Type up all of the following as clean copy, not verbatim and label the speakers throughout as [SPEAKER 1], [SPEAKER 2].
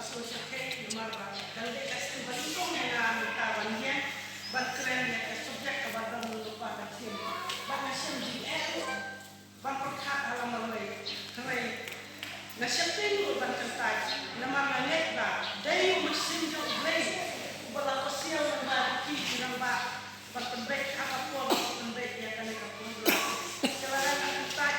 [SPEAKER 1] social cake nomor kalau dia kasih balingkong yang kawan dia berkeren ya subjek kepada lupa kecil bang nasyam GL bang perkat alam malay keren nasyam tinggal bang kentai nama manet ba dari mesin jo blay bala kosial nama ki nama bang pendek apa pun pendek ya kan kapun kelaran kentai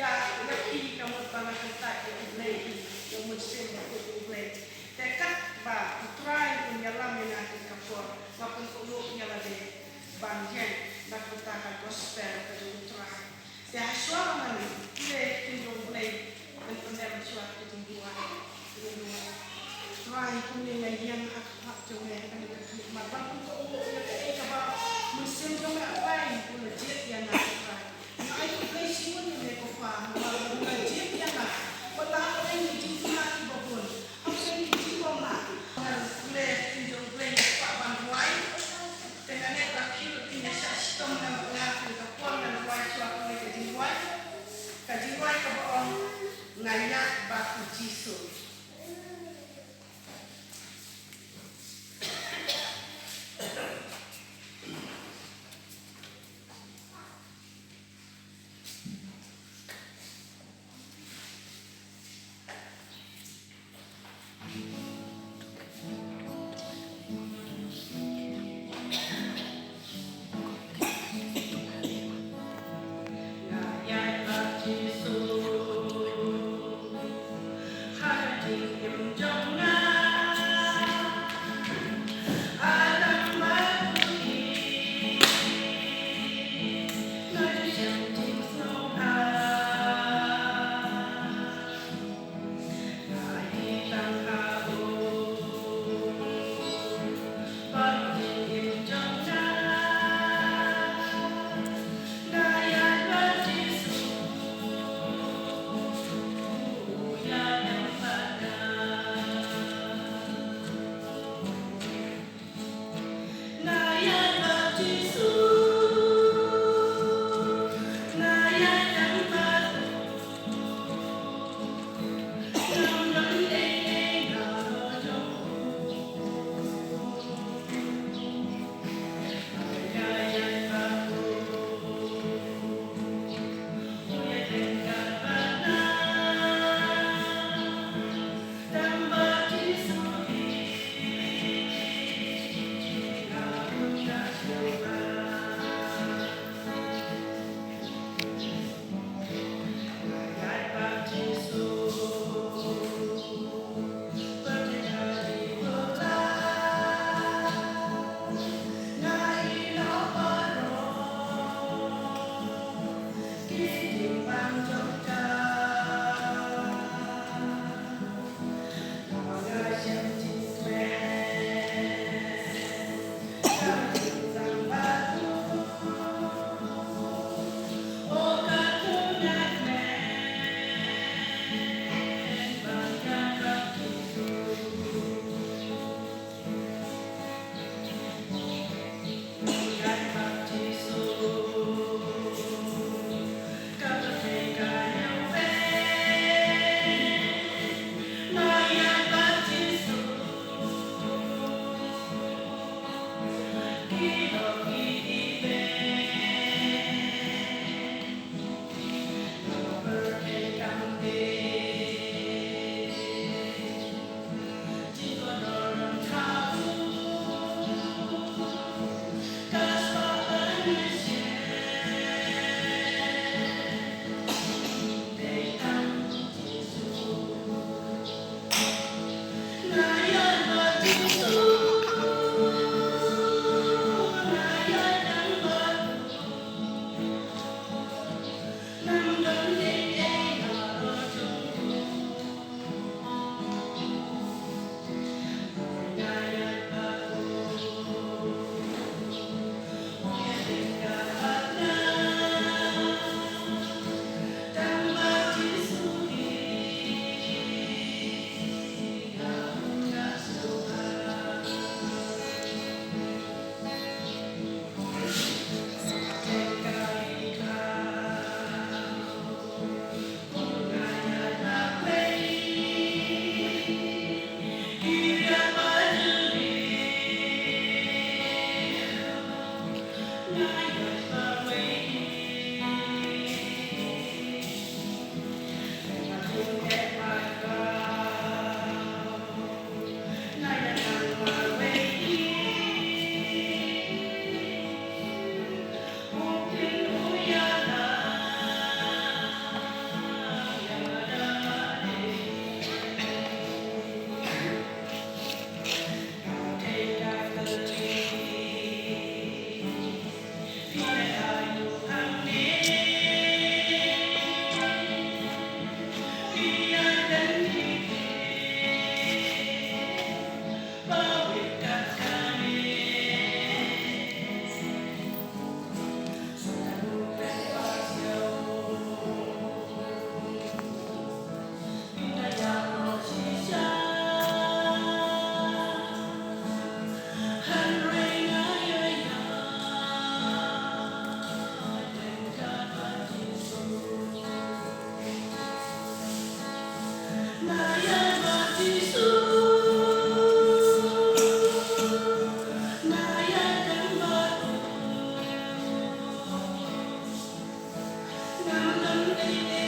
[SPEAKER 1] ya ki kamu bang kentai blay yang mesin itu blay tekat ba try menyalam yang ada kapur maupun uluk yang ada banjir nak bertahan gospel pada try ya suara mana dia tunjuk blay dan pendem suatu tumbuhan try punya yang hak jangan kan nikmat bang uluk yang ada kapal mesin jangan apa pun jet yang nak try nah itu blay simun yang mereka faham malah jet yang nak petang ini jimat ibabun ngayak baku jisu. Ngayak baku jisu. Amen.